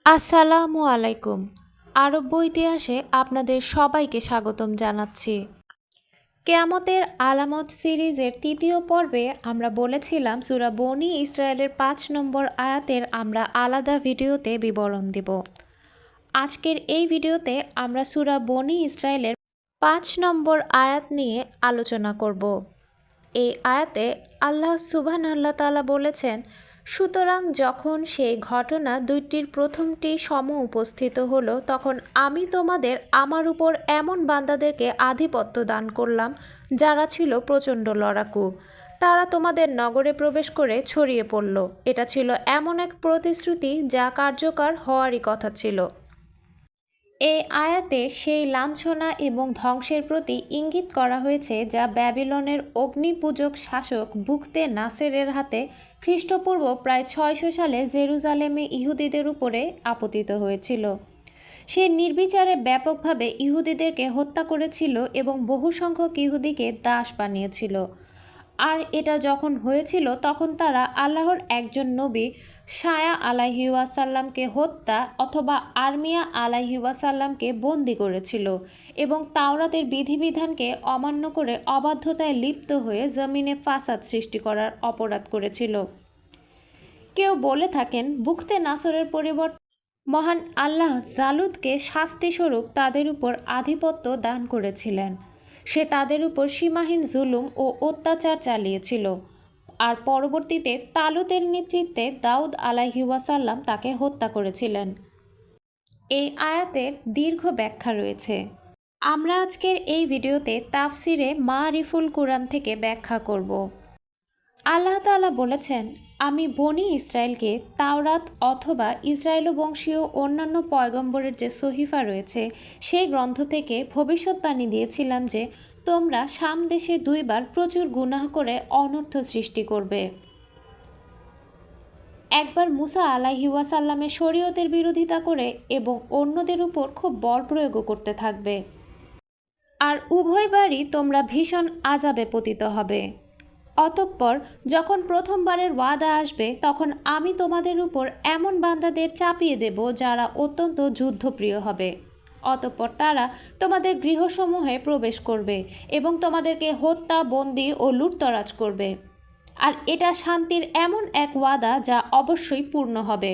আসসালামু আলাইকুম। আরব ইতিহাসে আপনাদের সবাইকে স্বাগতম জানাচ্ছি। কেয়ামতের আলামত সিরিজের তৃতীয় পর্বে আমরা বলেছিলাম সূরা বনী ইসরায়েলের ৫ নম্বর আয়াতের আমরা আলাদা ভিডিওতে বিবরণ দিব। আজকের এই ভিডিওতে আমরা সূরা বনী ইসরায়েলের ৫ নম্বর আয়াত নিয়ে আলোচনা করব। এই আয়াতে আল্লাহ সুবহানাহু তাআলা বলেছেন, সুতরাং যখন সেই ঘটনা দুইটির প্রথমটি সম উপস্থিত হলো, তখন আমি তোমাদের আমার উপর এমন বান্দাদেরকে আধিপত্য দান করলাম যারা ছিল প্রচণ্ড লড়াকু। তারা তোমাদের নগরে প্রবেশ করে ছড়িয়ে পড়ল। এটা ছিল এমন এক প্রতিশ্রুতি যা কার্যকর হওয়ারই কথা ছিল। এই আয়াতে সেই লাঞ্ছনা এবং ধ্বংসের প্রতি ইঙ্গিত করা হয়েছে যা ব্যাবিলনের অগ্নিপূজক শাসক বুখতে নাসেরের হাতে খ্রিস্টপূর্ব প্রায় ৬০০ সালে জেরুজালেমে ইহুদিদের উপরে আপতিত হয়েছিল। সে নির্বিচারে ব্যাপকভাবে ইহুদিদেরকে হত্যা করেছিল এবং বহু সংখ্যক ইহুদিকে দাস বানিয়েছিল। আর এটা যখন হয়েছিল তখন তারা আল্লাহর একজন নবী শায়া আলাইহি ওয়াসাল্লামকে হত্যা অথবা আরমিয়া আলাইহি ওয়াসাল্লামকে বন্দি করেছিল এবং তাওরাতের বিধিবিধানকে অমান্য করে অবাধ্যতায় লিপ্ত হয়ে জমিনে ফাসাদ সৃষ্টি করার অপরাধ করেছিল। কেউ বলে থাকেন বুখতে নাসরের পরিবর্তে মহান আল্লাহ জালুদকে শাস্তিস্বরূপ তাদের উপর আধিপত্য দান করেছিলেন। সে তাদের উপর সীমাহীন জুলুম ও অত্যাচার চালিয়েছিল। আর পরবর্তীতে তালুতের নেতৃত্বে দাউদ আলাইহি ওয়াসাল্লাম তাকে হত্যা করেছিলেন। এই আয়াতের দীর্ঘ ব্যাখ্যা রয়েছে। আমরা আজকের এই ভিডিওতে তাফসিরে মারিফুল কুরআন থেকে ব্যাখ্যা করব। আল্লাহ তাআলা বলেছেন, আমি বনী ইসরায়েলকে তাওরাত অথবা ইসরায়েল বংশীয় অন্যান্য পয়গম্বরের যে সহিফা রয়েছে সেই গ্রন্থ থেকে ভবিষ্যৎবাণী দিয়েছিলাম যে তোমরা শাম দেশে 2 বার প্রচুর গুনাহ করে অনর্থ সৃষ্টি করবে। একবার মুসা আলাইহি ওয়াসাল্লামের শরীয়তের বিরোধিতা করে এবং অন্যদের উপর খুব বল প্রয়োগও করতে থাকবে। আর উভয়বারই তোমরা ভীষণ আযাবে পতিত হবে। অতঃপর যখন প্রথমবারের ওয়াদা আসবে তখন আমি তোমাদের উপর এমন বান্দাদের চাপিয়ে দেব যারা অত্যন্ত যুদ্ধপ্রিয় হবে। অতঃপর তারা তোমাদের গৃহসমূহে প্রবেশ করবে এবং তোমাদেরকে হত্যা, বন্দী ও লুটতরাজ করবে। আর এটা শান্তির এমন এক ওয়াদা যা অবশ্যই পূর্ণ হবে।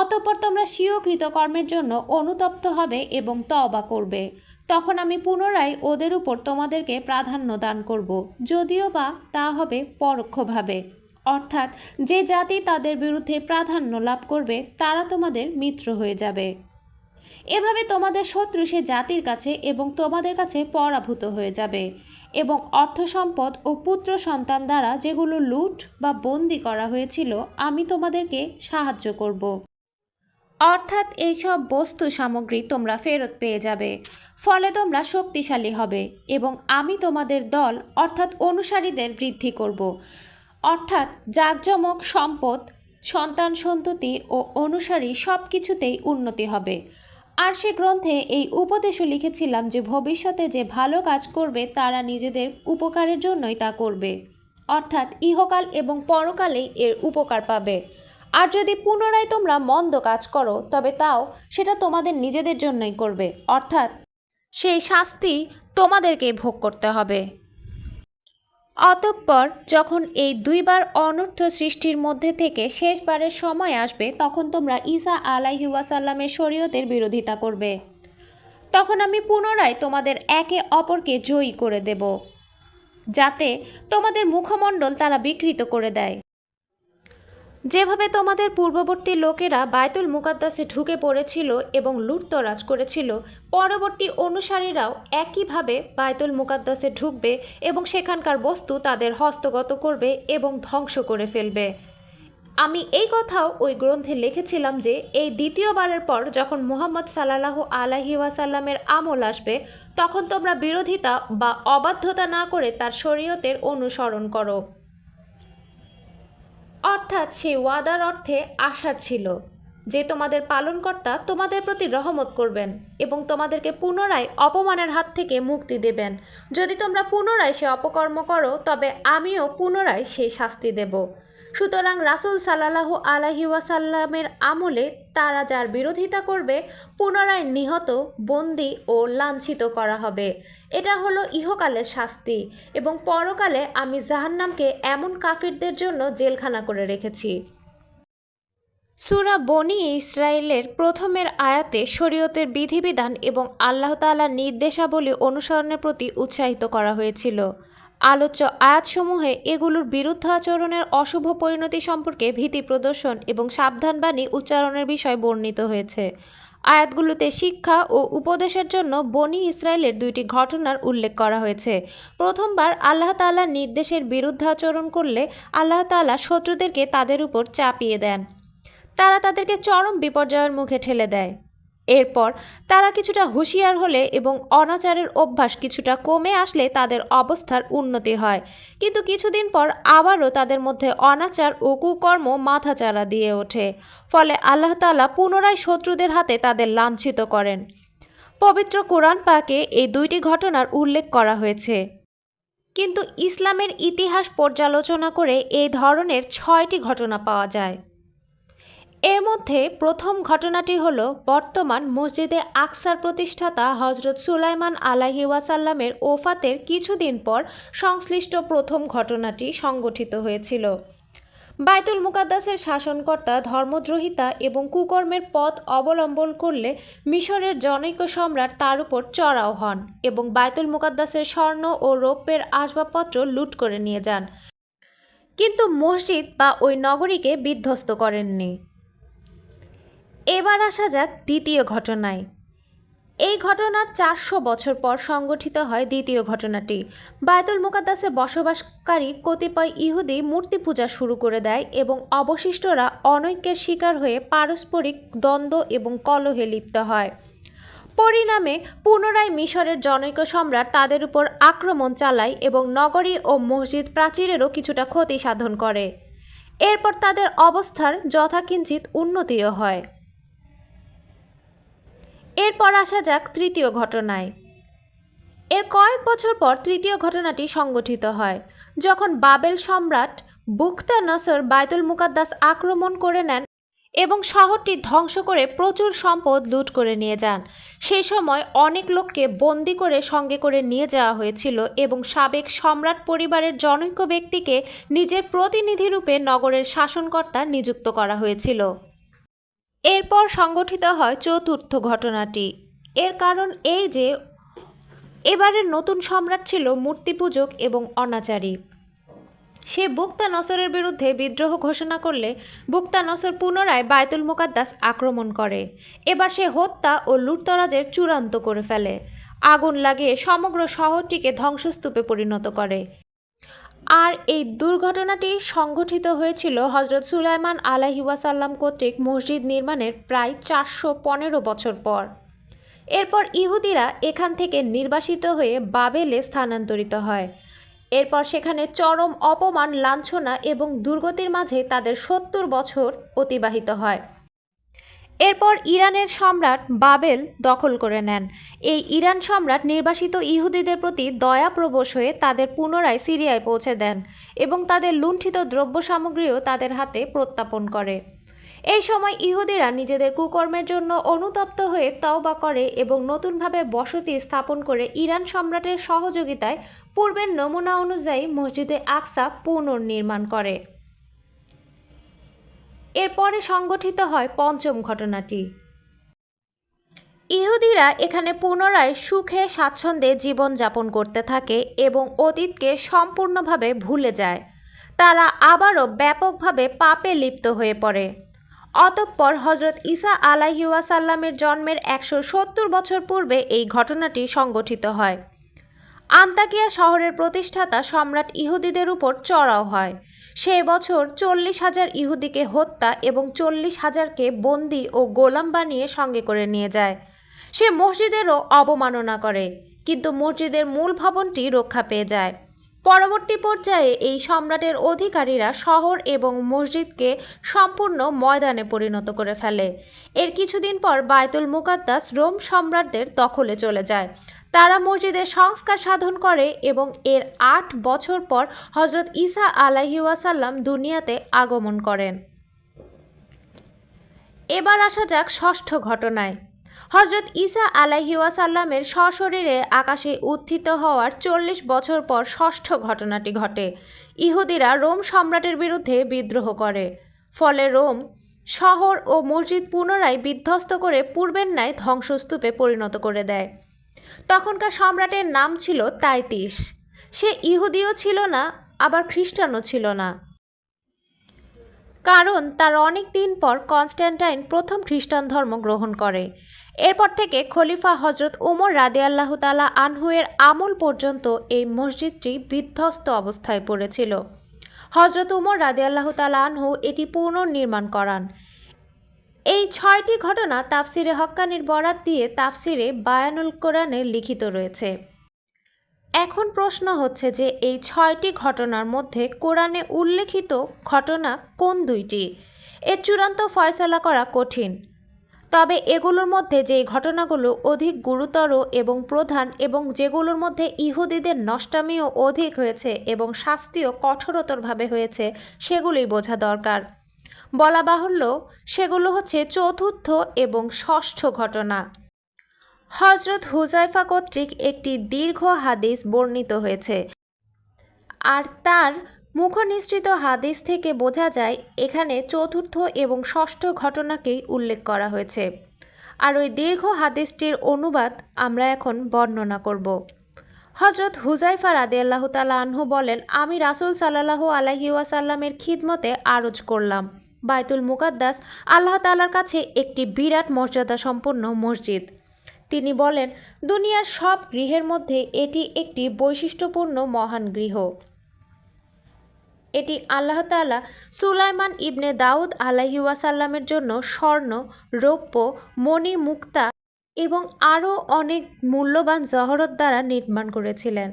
অতঃপর তোমরা স্বীয় কৃতকর্মের জন্য অনুতপ্ত হবে এবং তওবা করবে। তখন আমি পুনরায় ওদের উপর তোমাদেরকে প্রাধান্য দান করব, যদিও বা তা হবে পরোক্ষভাবে। অর্থাৎ যে জাতি তাদের বিরুদ্ধে প্রাধান্য লাভ করবে তারা তোমাদের মিত্র হয়ে যাবে। এভাবে তোমাদের শত্রু সে জাতির কাছে এবং তোমাদের কাছে পরাভূত হয়ে যাবে এবং অর্থ সম্পদ ও পুত্র সন্তান দ্বারা যেগুলো লুট বা বন্দি করা হয়েছিল আমি তোমাদেরকে সাহায্য করব। অর্থাৎ এইসব বস্তু সামগ্রী তোমরা ফেরত পেয়ে যাবে। ফলে তোমরা শক্তিশালী হবে এবং আমি তোমাদের দল অর্থাৎ অনুসারীদের বৃদ্ধি করব। অর্থাৎ জাঁকজমক, সম্পদ, সন্তান সন্ততি ও অনুসারী সব কিছুতেই উন্নতি হবে। আর সে গ্রন্থে এই উপদেশও লিখেছিলাম যে ভবিষ্যতে যে ভালো কাজ করবে তারা নিজেদের উপকারের জন্যই তা করবে। অর্থাৎ ইহকাল এবং পরকালেই এর উপকার পাবে। আর যদি পুনরায় তোমরা মন্দ কাজ করো তবে তাও সেটা তোমাদের নিজেদের জন্যই করবে। অর্থাৎ সেই শাস্তি তোমাদেরকেই ভোগ করতে হবে। অতঃপর যখন এই 2 বার অনর্থ সৃষ্টির মধ্যে থেকে শেষবারের সময় আসবে তখন তোমরা ঈসা আলাইহি ওয়াসাল্লামের শরীয়তের বিরোধিতা করবে। তখন আমি পুনরায় তোমাদের একে অপরকে জয়ী করে দেব, যাতে তোমাদের মুখমণ্ডল তারা বিকৃত করে দেয়। যেভাবে তোমাদের পূর্ববর্তী লোকেরা বায়তুল মুকাদ্দাসে ঢুকে পড়েছিল এবং লুটতরাজ করেছিল, পরবর্তী অনুসারীরাও একইভাবে বায়তুল মুকাদ্দাসে ঢুকবে এবং সেখানকার বস্তু তাদের হস্তগত করবে এবং ধ্বংস করে ফেলবে। আমি এই কথাও ওই গ্রন্থে লিখেছিলাম যে এই দ্বিতীয়বারের পর যখন মুহাম্মদ সাল্লাল্লাহু আলাইহি ওয়াসাল্লামের আমল আসবে তখন তোমরা বিরোধিতা বা অবাধ্যতা না করে তার শরীয়তের অনুসরণ করো। অর্থাৎ সেই ওয়াদার অর্থে আশার ছিল যে তোমাদের পালনকর্তা তোমাদের প্রতি রহমত করবেন এবং তোমাদেরকে পুনরায় অপমানের হাত থেকে মুক্তি দেবেন। যদি তোমরা পুনরায় সে অপকর্ম করো তবে আমিও পুনরায় সেই শাস্তি দেব। সুতরাং রাসূল সাল্লাল্লাহু আলাইহি ওয়াসাল্লামের আমলে তারা যার বিরোধিতা করবে পুনরায় নিহত, বন্দী ও লাঞ্ছিত করা হবে। এটা হলো ইহকালের শাস্তি, এবং পরকালে আমি জাহান্নামকে এমন কাফিরদের জন্য জেলখানা করে রেখেছি। সূরা বনী ইসরাইলের প্রথমের আয়াতে শরীয়তের বিধিবিধান এবং আল্লাহ তাআলার নির্দেশাবলী অনুসরণের প্রতি উৎসাহিত করা হয়েছিল। আলোচ্য আয়াতসমূহে এগুলোর বিরুদ্ধাচরণের অশুভ পরিণতি সম্পর্কে ভীতি প্রদর্শন এবং সাবধানবাণী উচ্চারণের বিষয় বর্ণিত হয়েছে। আয়াতগুলোতে শিক্ষা ও উপদেশের জন্য বনী ইসরাইলের দুইটি ঘটনার উল্লেখ করা হয়েছে। প্রথমবার আল্লাহ তাআলার নির্দেশের বিরুদ্ধাচরণ করলে আল্লাহ তাআলা শত্রুদেরকে তাদের উপর চাপিয়ে দেন। তারা তাদেরকে চরম বিপর্যয়ের মুখে ঠেলে দেয়। এরপর তারা কিছুটা হুঁশিয়ার হলে এবং অনাচারের অভ্যাস কিছুটা কমে আসলে তাদের অবস্থার উন্নতি হয়, কিন্তু কিছুদিন পর আবারও তাদের মধ্যে অনাচার ও কুকর্ম মাথাচাড়া দিয়ে ওঠে। ফলে আল্লাহ তাআলা পুনরায় শত্রুদের হাতে তাদের লাঞ্ছিত করেন। পবিত্র কোরআন পাকে এই দুইটি ঘটনার উল্লেখ করা হয়েছে, কিন্তু ইসলামের ইতিহাস পর্যালোচনা করে এই ধরনের 6টি ঘটনা পাওয়া যায়। এর মধ্যে প্রথম ঘটনাটি হল বর্তমান মসজিদে আকসার প্রতিষ্ঠাতা হজরত সুলাইমান আলাইহি ওয়াসাল্লামের ওফাতের কিছুদিন পর সংশ্লিষ্ট প্রথম ঘটনাটি সংগঠিত হয়েছিল। বাইতুল মুকাদ্দাসের শাসনকর্তা ধর্মদ্রোহিতা এবং কুকর্মের পথ অবলম্বন করলে মিশরের জনৈক সম্রাট তার উপর চড়াও হন এবং বাইতুল মুকাদ্দাসের স্বর্ণ ও রৌপ্যের আসবাবপত্র লুট করে নিয়ে যান, কিন্তু মসজিদ বা ওই নগরীকে বিধ্বস্ত করেননি। এবার আসা যাক দ্বিতীয় ঘটনায়। এই ঘটনার 400 বছর পর সংগঠিত হয় দ্বিতীয় ঘটনাটি। বায়তুল মুকাদ্দাসে বসবাসকারী কতিপয় ইহুদি মূর্তি পূজা শুরু করে দেয় এবং অবশিষ্টরা অনৈক্যের শিকার হয়ে পারস্পরিক দ্বন্দ্ব এবং কলহে লিপ্ত হয়। পরিণামে পুনরায় মিশরের জনৈক সম্রাট তাদের উপর আক্রমণ চালায় এবং নগরী ও মসজিদ প্রাচীরেরও কিছুটা ক্ষতি সাধন করে। এরপর তাদের অবস্থার যথাকিঞ্চিত উন্নতিও হয়। এরপর আসা যাক তৃতীয় ঘটনায়। এর কয়েক বছর পর তৃতীয় ঘটনাটি সংগঠিত হয়, যখন বাবেল সম্রাট বুখতানসর বায়তুল মুকাদ্দাস আক্রমণ করে নেন এবং শহরটি ধ্বংস করে প্রচুর সম্পদ লুট করে নিয়ে যান। সেই সময় অনেক লোককে বন্দি করে সঙ্গে করে নিয়ে যাওয়া হয়েছিল এবং সাবেক সম্রাট পরিবারের জনৈক ব্যক্তিকে নিজের প্রতিনিধিরূপে নগরের শাসনকর্তা নিযুক্ত করা হয়েছিল। এরপর সংগঠিত হয় চতুর্থ ঘটনাটি। এর কারণ এই যে এবারের নতুন সম্রাট ছিল মূর্তিপূজক এবং অনাচারী। সে বুখতানসরের বিরুদ্ধে বিদ্রোহ ঘোষণা করলে বুখতানসর পুনরায় বায়তুল মুকাদ্দাস আক্রমণ করে। এবার সে হত্যা ও লুটতরাজের চূড়ান্ত করে ফেলে, আগুন লাগিয়ে সমগ্র শহরটিকে ধ্বংসস্তূপে পরিণত করে। আর এই দুর্ঘটনাটি সংঘটিত হয়েছিল হজরত সুলাইমান আলাইহি ওয়াসাল্লাম কর্তৃক মসজিদ নির্মাণের প্রায় 415 বছর পর। এরপর ইহুদিরা এখান থেকে নির্বাসিত হয়ে বাবেলে স্থানান্তরিত হয়। এরপর সেখানে চরম অপমান, লাঞ্ছনা এবং দুর্গতির মাঝে তাদের 70 বছর অতিবাহিত হয়। এরপর ইরানের সম্রাট বাবেল দখল করে নেন। এই ইরান সম্রাট নির্বাসিত ইহুদিদের প্রতি দয়াপ্রবশ হয়ে তাদের পুনরায় সিরিয়ায় পৌঁছে দেন এবং তাদের লুণ্ঠিত দ্রব্য সামগ্রীও তাদের হাতে প্রত্যাপন করে। এই সময় ইহুদিরা নিজেদের কুকর্মের জন্য অনুতপ্ত হয়ে তওবা করে এবং নতুনভাবে বসতি স্থাপন করে ইরান সম্রাটের সহযোগিতায় পূর্বের নমুনা অনুযায়ী মসজিদে আকসা পুনর্নির্মাণ করে। এরপরে সংগঠিত হয় পঞ্চম ঘটনাটি। ইহুদিরা এখানে পুনরায় সুখে স্বাচ্ছন্দ্যে জীবনযাপন করতে থাকে এবং অতীতকে সম্পূর্ণভাবে ভুলে যায়। তারা আবারও ব্যাপকভাবে পাপে লিপ্ত হয়ে পড়ে। অতঃপর হজরত ঈসা আলাইহি ওয়াসাল্লামের জন্মের 170 বছর পূর্বে এই ঘটনাটি সংগঠিত হয়। আন্তাকিয়া শহরের প্রতিষ্ঠাতা সম্রাট ইহুদিদের উপর চড়াও হয়। সে বছর 40,000 ইহুদিকে হত্যা এবং 40,000কে বন্দী ও গোলাম বানিয়ে সঙ্গে করে নিয়ে যায়। সে মসজিদেরও অবমাননা করে, কিন্তু মসজিদের মূল ভবনটি রক্ষা পেয়ে যায়। পরবর্তী পর্যায়ে এই সম্রাটের অধিকারীরা শহর এবং মসজিদকে সম্পূর্ণ ময়দানে পরিণত করে ফেলে। এর কিছুদিন পর বায়তুল মুকাদ্দাস রোম সম্রাটদের দখলে চলে যায়। তারা মসজিদের সংস্কার সাধন করে এবং এর 8 বছর পর হজরত ঈসা আলাইহি ওয়াসাল্লাম দুনিয়াতে আগমন করেন। এবার আসা যাক ষষ্ঠ ঘটনায়। হজরত ঈসা আলাইহি ওয়াসাল্লামের সশরীরে আকাশে উত্থিত হওয়ার 40 বছর পর ষষ্ঠ ঘটনাটি ঘটে। ইহুদিরা রোম সম্রাটের বিরুদ্ধে বিদ্রোহ করে, ফলে রোম শহর ও মসজিদ পুনরায় বিধ্বস্ত করে পূর্বের ন্যায় ধ্বংসস্তূপে পরিণত করে দেয়। তখনকার সম্রাটের নাম ছিল তাইতিস। সে ইহুদিও ছিল না, আবার খ্রিস্টানও ছিল না, কারণ তার অনেক দিন পর কনস্ট্যান্টাইন প্রথম খ্রিস্টান ধর্ম গ্রহণ করে। এরপর থেকে খলিফা হজরত উমর রাদিয়াল্লাহু তাআলা আনহু-এর আমল পর্যন্ত এই মসজিদটি বিধ্বস্ত অবস্থায় পড়েছিল। হজরত উমর রাদিয়াল্লাহু তাআলা আনহু এটি পুনর্নির্মাণ করান। এই 6টি ঘটনা তাফসিরে হক্কানির বরাত দিয়ে তাফসিরে বায়ানুল কোরআনে লিখিত রয়েছে। এখন প্রশ্ন হচ্ছে যে এই 6টি ঘটনার মধ্যে কোরআনে উল্লেখিত ঘটনা কোন দুইটি? এর চূড়ান্ত ফয়সালা করা কঠিন। তবে এগুলোর মধ্যে যেই ঘটনাগুলো অধিক গুরুতর এবং প্রধান এবং যেগুলোর মধ্যে ইহুদিদের নষ্টামিও অধিক হয়েছে এবং শাস্তিও কঠোরতরভাবে হয়েছে সেগুলোই বোঝা দরকার। বলা বাহুল্য সেগুলো হচ্ছে চতুর্থ এবং ষষ্ঠ ঘটনা। হজরত হুজাইফা কর্তৃক একটি দীর্ঘ হাদিস বর্ণিত হয়েছে, আর তার মুখনিসৃত হাদিস থেকে বোঝা যায় এখানে চতুর্থ এবং ষষ্ঠ ঘটনাকেই উল্লেখ করা হয়েছে। আর ওই দীর্ঘ হাদিসটির অনুবাদ আমরা এখন বর্ণনা করব। হজরত হুজাইফা রাদিয়াল্লাহু তাআলা আনহু বলেন, আমি রাসূল সাল্লাল্লাহু আলাইহি ওয়াসাল্লামের খিদমতে আরজ করলাম। বাইতুল মুকাদ্দাস আল্লাহ তাআলার কাছে একটি বিরাট মর্যাদা সম্পন্ন মসজিদ। তিনি বলেন, দুনিয়ার সব গৃহের মধ্যে এটি একটি বৈশিষ্ট্যপূর্ণ মহান গৃহ। এটি আল্লাহ তাআলা সুলাইমান ইবনে দাউদ আলাইহি ওয়াসাল্লামের জন্য স্বর্ণ, রৌপ্য, মণি, মুক্তা এবং আরও অনেক মূল্যবান জহরত দ্বারা নির্মাণ করেছিলেন।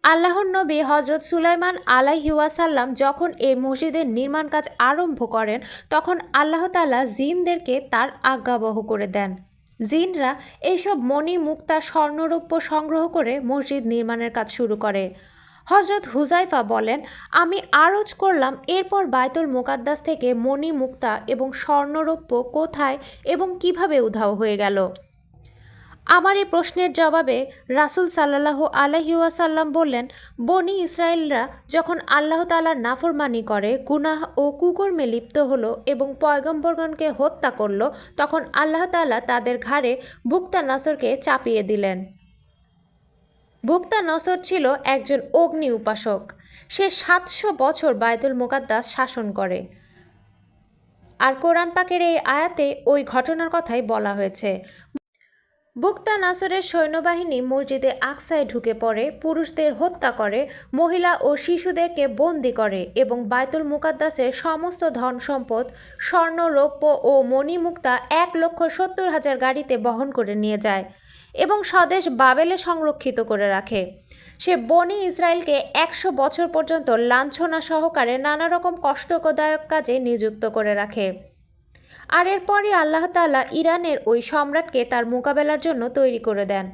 আল্লাহর নবী হজরত সুলাইমান আলাইহি ওয়াসাল্লাম যখন এই মসজিদের নির্মাণ কাজ আরম্ভ করেন তখন আল্লাহ তাআলা জিনদেরকে তার আজ্ঞাবহ করে দেন। জিনরা এইসব মণি, মুক্তা, স্বর্ণরৌপ্য সংগ্রহ করে মসজিদ নির্মাণের কাজ শুরু করে। হজরত হুজাইফা বলেন, আমি আরজ করলাম, এরপর বাইতুল মুকাদ্দাস থেকে মণি, মুক্তা এবং স্বর্ণরৌপ্য কোথায় এবং কিভাবে উধাও হয়ে গেল? আমার এই প্রশ্নের জবাবে রাসূল সাল্লাল্লাহু আলাইহি ওয়াসাল্লাম বললেন, বনি ইসরায়েলরা যখন আল্লাহ তাআলার নাফরমানি করে, গুনাহ ও কুকর্মে লিপ্ত হলো এবং পয়গম্বরগণকে হত্যা করল, তখন আল্লাহ তাআলা তাদের ঘাড়ে বুকতা নাসরকে চাপিয়ে দিলেন। বুকতা নসর ছিল একজন অগ্নি উপাসক। সে 700 বছর বাইতুল মুকাদ্দাস শাসন করে। আর কোরআন পাকের এই আয়াতে ওই ঘটনার কথাই বলা হয়েছে। বুকতা নাসরের সৈন্যবাহিনী মসজিদে আকসায় ঢুকে পড়ে, পুরুষদের হত্যা করে, মহিলা ও শিশুদেরকে বন্দী করে এবং বাইতুল মুকাদ্দাসের সমস্ত ধন সম্পদ, স্বর্ণ, রৌপ্য ও মণিমুক্তা 1,70,000 গাড়িতে বহন করে নিয়ে যায় এবং স্বদেশ বাবেলে সংরক্ষিত করে রাখে। সে বনি ইসরায়েলকে 100 বছর পর্যন্ত লাঞ্ছনা সহকারে নানা রকম কষ্টদায়ক কাজে নিযুক্ত করে রাখে। আর এরপরই আল্লাহ তাআলা ইরানের ওই সম্রাটকে তার মোকাবেলার জন্য তৈরি করে দেন।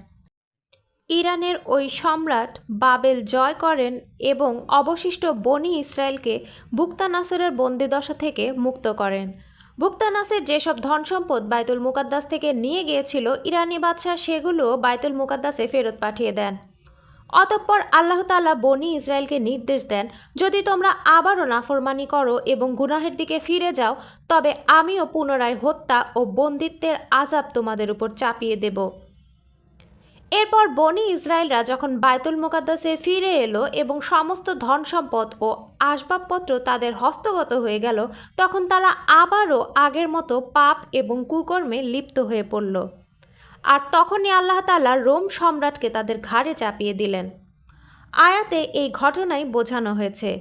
ইরানের ওই সম্রাট বাবেল জয় করেন এবং অবশিষ্ট বনি ইসরায়েলকে বুকতা নাসরের বন্দিদশা থেকে মুক্ত করেন। বুকতা নাসের যেসব ধন সম্পদ বাইতুল মুকাদ্দাস থেকে নিয়ে গিয়েছিল, ইরানি বাদশাহ সেগুলো বাইতুল মুকাদ্দাসে ফেরত পাঠিয়ে দেন। অতঃপর আল্লাহ তাআলা বনি ইসরায়েলকে নির্দেশ দেন, যদি তোমরা আবারও নাফরমানি করো এবং গুনাহের দিকে ফিরে যাও, তবে আমিও পুনরায় হত্যা ও বন্দিত্বের আযাব তোমাদের উপর চাপিয়ে দেব। এরপর বনি ইসরায়েলরা যখন বাইতুল মুকাদ্দাসে ফিরে এলো এবং সমস্ত ধন সম্পদ ও আসবাবপত্র তাদের হস্তগত হয়ে গেল, তখন তারা আবারও আগের মতো পাপ এবং কুকর্মে লিপ্ত হয়ে পড়ল। আর তখনই আল্লাহ তাআলা রোম সম্রাটকে তাদের ঘাড়ে চাপিয়ে দিলেন। আয়াতে এই ঘটনাই বোঝানো হয়েছে।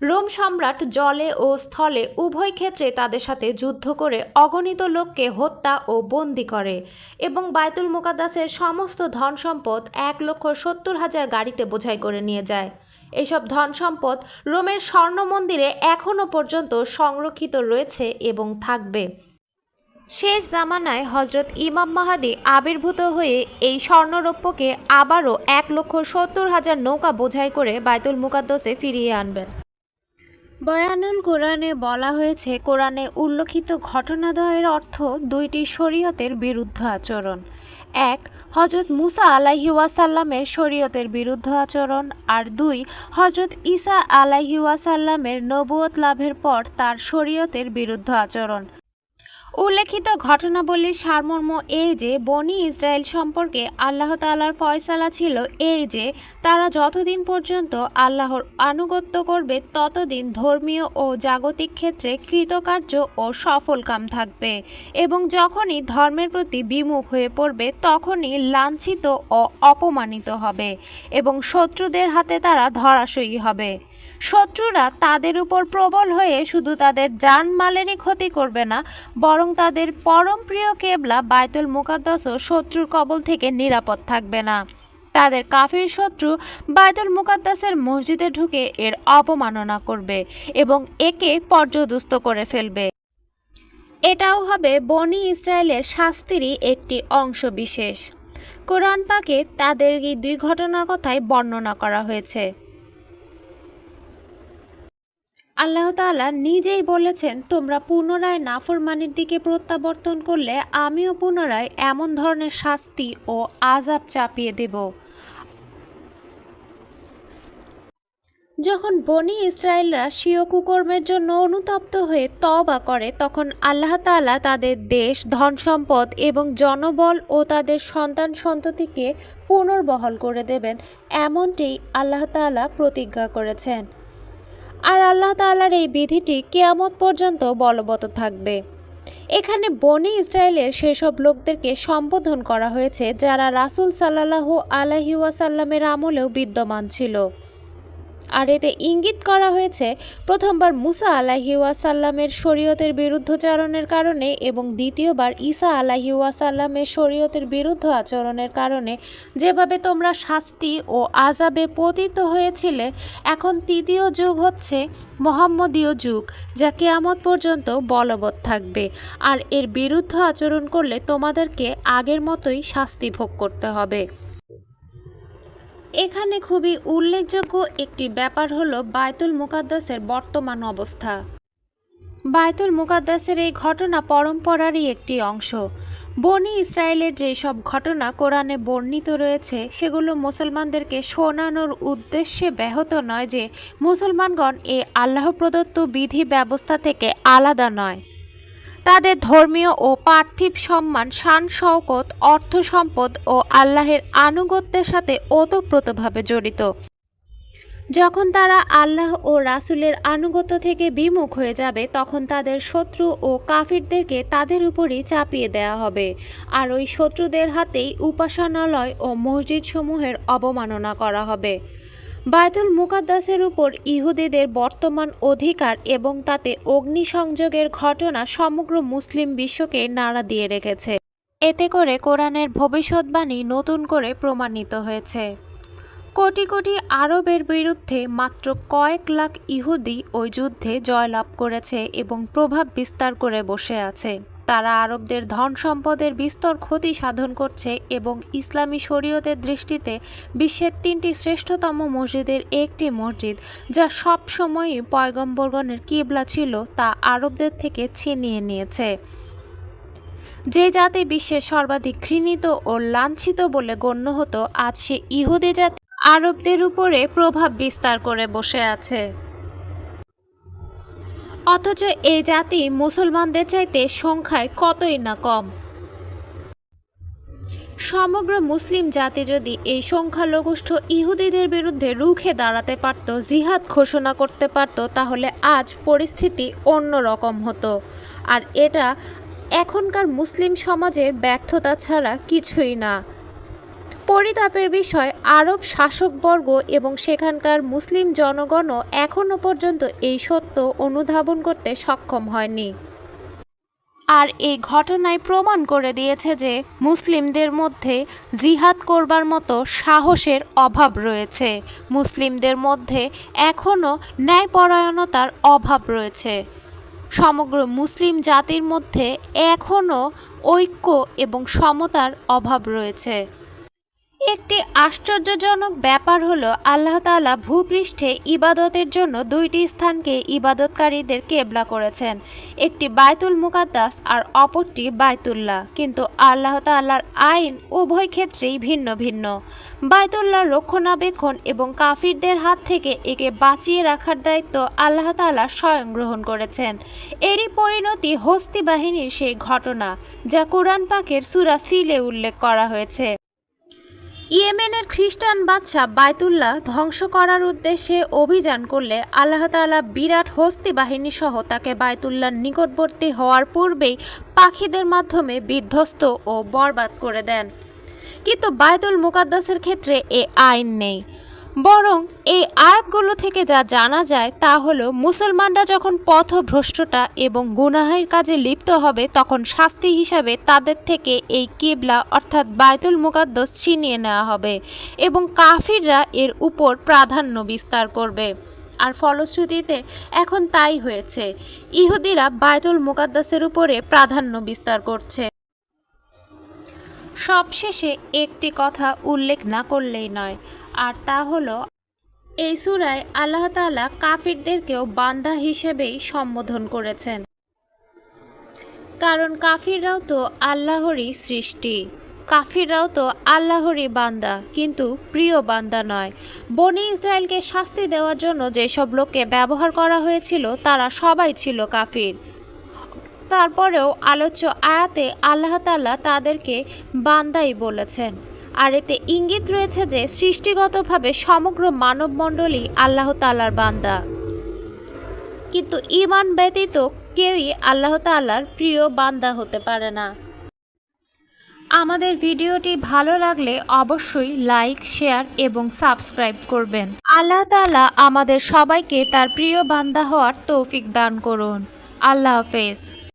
রোম সম্রাট জলে ও স্থলে উভয় ক্ষেত্রে তাদের সাথে যুদ্ধ করে অগণিত লোককে হত্যা ও বন্দী করে এবং বাইতুল মুকাদ্দাসের সমস্ত ধন সম্পদ 1,70,000 গাড়িতে বোঝাই করে নিয়ে যায়। এইসব ধন সম্পদ রোমের স্বর্ণ মন্দিরে এখনও পর্যন্ত সংরক্ষিত রয়েছে এবং থাকবে। শেষ জামানায় হজরত ইমাম মাহাদি আবির্ভূত হয়ে এই স্বর্ণরৌপ্যকে আবারও 1,70,000 নৌকা বোঝাই করে বাইতুল মুকাদ্দাসে ফিরিয়ে আনবেন। বয়ানুল কোরআনে বলা হয়েছে, কোরআনে উল্লেখিত ঘটনাদ্বয়ের অর্থ দুইটি শরীয়তের বিরুদ্ধ আচরণ। এক, হজরত মুসা আলাইহি ওয়াসাল্লামের শরীয়তের বিরুদ্ধ আচরণ, আর দুই, হজরত ঈসা আলাইহি ওয়াসাল্লামের নবুয়ত লাভের পর তার শরীয়তের বিরুদ্ধ আচরণ। উল্লেখিত ঘটনাবলীর সারমর্ম এই যে, বনি ইসরায়েল সম্পর্কে আল্লাহ তাআলার ফয়সালা ছিল এই যে, তারা যতদিন পর্যন্ত আল্লাহর আনুগত্য করবে ততদিন ধর্মীয় ও জাগতিক ক্ষেত্রে কৃতকার্য ও সফলকাম থাকবে, এবং যখনই ধর্মের প্রতি বিমুখ হয়ে পড়বে তখনই লাঞ্ছিত ও অপমানিত হবে এবং শত্রুদের হাতে তারা ধরাশয়ী হবে। শত্রুরা তাদের উপর প্রবল হয়ে শুধু তাদের জানমালেরই ক্ষতি করবে না, বরং তাদের পরম প্রিয় কেবলা বায়তুল মুকাদ্দাসও শত্রুর কবল থেকে নিরাপদ থাকবে না। তাদের কাফির শত্রু বায়তুল মুকাদ্দাসের মসজিদে ঢুকে এর অপমাননা করবে এবং একে পর্যদুস্ত করে ফেলবে। এটাও হবে বনি ইসরায়েলের শাস্তিরই একটি অংশ বিশেষ। কোরআন পাকে তাদের এই দুই ঘটনার কথাই বর্ণনা করা হয়েছে। আল্লাহ তাআলা নিজেই বলেছেন, তোমরা পুনরায় নাফরমানির দিকে প্রত্যাবর্তন করলে আমিও পুনরায় এমন ধরনের শাস্তি ও আযাব চাপিয়ে দেব। যখন বনি ইসরায়েলরা স্বীয় কুকর্মের জন্য অনুতপ্ত হয়ে তওবা করে, তখন আল্লাহ তাআলা তাদের দেশ, ধন সম্পদ এবং জনবল ও তাদের সন্তান সন্ততিকে পুনর্বহাল করে দেবেন, এমনটি আল্লাহ তাআলা প্রতিজ্ঞা করেছেন। আর আল্লাহ তাআলার এই বিধিটি কিয়ামত পর্যন্ত বলবৎ থাকবে। এখানে বনি ইসরায়েলের সেসব লোকদেরকে সম্বোধন করা হয়েছে যারা রাসূল সাল্লাল্লাহু আলাইহি ওয়াসাল্লামের আমলেও বিদ্যমান ছিল। আর এতে ইঙ্গিত করা হয়েছে প্রথমবার মুসা আলাইহি ওয়াসাল্লামের শরীয়তের বিরুদ্ধাচরণের কারণে এবং দ্বিতীয়বার ঈসা আলাইহি ওয়াসাল্লামের শরীয়তের বিরুদ্ধ আচরণের কারণে যেভাবে তোমরা শাস্তি ও আযাবে পতিত হয়েছিলে, এখন তৃতীয় যুগ হচ্ছে মুহাম্মদীয় যুগ, যা কিয়ামত পর্যন্ত বলবৎ থাকবে। আর এর বিরুদ্ধ আচরণ করলে তোমাদেরকে আগের মতোই শাস্তি ভোগ করতে হবে। এখানে খুবই উল্লেখযোগ্য একটি ব্যাপার হলো বায়তুল মুকাদ্দাসের বর্তমান অবস্থা। বায়তুল মুকাদ্দাসের এই ঘটনা পরম্পরারই একটি অংশ। বনি ইসরায়েলের যেসব ঘটনা কোরআনে বর্ণিত রয়েছে সেগুলো মুসলমানদেরকে শোনানোর উদ্দেশ্যে ব্যাহত নয় যে মুসলমানগণ এ আল্লাহ প্রদত্ত বিধি ব্যবস্থা থেকে আলাদা নয়। তাদের ধর্মীয় ও পার্থিব সম্মান, শান শওকত, অর্থ সম্পদ ও আল্লাহের আনুগত্যের সাথে ওতপ্রোতভাবে জড়িত। যখন তারা আল্লাহ ও রাসূলের আনুগত্য থেকে বিমুখ হয়ে যাবে, তখন তাদের শত্রু ও কাফিরদেরকে তাদের উপরই চাপিয়ে দেওয়া হবে, আর ওই শত্রুদের হাতেই উপাসনালয় ও মসজিদসমূহের অবমাননা করা হবে। বায়তুল মুকাদ্দাসের উপর ইহুদিদের বর্তমান অধিকার এবং তাতে অগ্নিসংযোগের ঘটনা সমগ্র মুসলিম বিশ্বকে নাড়া দিয়ে রেখেছে। এতে করে কোরআনের ভবিষ্যদ্বাণী নতুন করে প্রমাণিত হয়েছে। কোটি কোটি আরবের বিরুদ্ধে মাত্র কয়েক লাখ ইহুদি ওই যুদ্ধে জয়লাভ করেছে এবং প্রভাব বিস্তার করে বসে আছে। তারা আরবদের ধন সম্পদের বিস্তর ক্ষতি সাধন করছে এবং ইসলামী শরীয়তের দৃষ্টিতে বিশ্বের 3টি শ্রেষ্ঠতম মসজিদের একটি মসজিদ, যা সব সময়ই পয়গম্বরগণের কিবলা ছিল, তা আরবদের থেকে ছিনিয়ে নিয়েছে। যে জাতি বিশ্বের সর্বাধিক ঘৃণিত ও লাঞ্ছিত বলে গণ্য হতো, আজ সে ইহুদি জাতি আরবদের উপরে প্রভাব বিস্তার করে বসে আছে। অথচ এই জাতি মুসলমানদের চাইতে সংখ্যায় কতই না কম। সমগ্র মুসলিম জাতি যদি এই সংখ্যালঘুষ্ঠ ইহুদিদের বিরুদ্ধে রুখে দাঁড়াতে পারত, জিহাদ ঘোষণা করতে পারত, তাহলে আজ পরিস্থিতি অন্য রকম হতো। আর এটা এখনকার মুসলিম সমাজের ব্যর্থতা ছাড়া কিছুই না। পরিতাপের বিষয়, আরব শাসকবর্গ এবং সেখানকার মুসলিম জনগণও এখনও পর্যন্ত এই সত্য অনুধাবন করতে সক্ষম হয়নি। আর এই ঘটনায় প্রমাণ করে দিয়েছে যে মুসলিমদের মধ্যে জিহাদ করবার মতো সাহসের অভাব রয়েছে। মুসলিমদের মধ্যে এখনও ন্যায়পরায়ণতার অভাব রয়েছে। সমগ্র মুসলিম জাতির মধ্যে এখনও ঐক্য এবং সমতার অভাব রয়েছে। একটি আশ্চর্যজনক ব্যাপার হলো আল্লাহ তাআলা ভূপৃষ্ঠে ইবাদতের জন্য দুইটি স্থানকে ইবাদতকারীদের কেবলা করেছেন, একটি বায়তুল মুকাদ্দাস আর অপরটি বাইতুল্লাহ। কিন্তু আল্লাহ তাআলার আইন উভয় ক্ষেত্রেই ভিন্ন ভিন্ন। বাইতুল্লাহ রক্ষণাবেক্ষণ এবং কাফিরদের হাত থেকে একে বাঁচিয়ে রাখার দায়িত্ব আল্লাহ তাআলা স্বয়ং গ্রহণ করেছেন। এরই পরিণতি হস্তি বাহিনীর সেই ঘটনা যা কুরআন পাকের সূরা ফিলে উল্লেখ করা হয়েছে। ইয়েমেনের খ্রিস্টান বাদশা বায়তুল্লাহ ধ্বংস করার উদ্দেশ্যে অভিযান করলে আল্লাহ তাআলা বিরাট হস্তি বাহিনী সহ তাকে বায়তুল্লাহর নিকটবর্তী হওয়ার পূর্বেই পাখিদের মাধ্যমে বিধ্বস্ত ও বরবাদ করে দেন। কিন্তু বায়তুল মুকাদ্দাসের ক্ষেত্রে এ আইন নেই। বরং এই আয়াতগুলো থেকে যা জানা যায় তা হলো মুসলমানরা যখন পথভ্রষ্টতা এবং গুনাহের কাজে লিপ্ত হবে তখন শাস্তি হিসাবে তাদের থেকে এই কিবলা অর্থাৎ বায়তুল মুকাদ্দাস ছিনিয়ে নেওয়া হবে এবং কাফিররা এর উপর প্রাধান্য বিস্তার করবে। আর ফলশ্রুতিতে এখন তাই হয়েছে, ইহুদিরা বায়তুল মুকাদ্দাসের উপরে প্রাধান্য বিস্তার করছে। সবশেষে একটি কথা উল্লেখ না করলেই নয়, আর তা হলো এই সূরায় আল্লাহ তাআলা কাফিরদেরকেও বান্দা হিসেবেই সম্বোধন করেছেন, কারণ কাফিররাও তো আল্লাহরই সৃষ্টি, কাফিররাও তো আল্লাহরই বান্দা, কিন্তু প্রিয় বান্দা নয়। বনি ইসরায়েলকে শাস্তি দেওয়ার জন্য যেসব লোককে ব্যবহার করা হয়েছিল তারা সবাই ছিল কাফির। তারপরেও আলোচ্য আয়াতে আল্লাহ তাআলা তাদেরকে বান্দাই বলেছেন। আর এতে ইঙ্গিত রয়েছে যে সৃষ্টিগতভাবে সমগ্র মানবমণ্ডলী আল্লাহ তাআলার বান্দা, কিন্তু ঈমান ব্যতীত কেউই আল্লাহ তাআলার প্রিয় বান্দা হতে পারে না। আমাদের ভিডিওটি ভালো লাগলে অবশ্যই লাইক, শেয়ার এবং সাবস্ক্রাইব করবেন। আল্লাহ তাআলা আমাদের সবাইকে তার প্রিয় বান্দা হওয়ার তৌফিক দান করুন। আল্লাহ হাফেজ।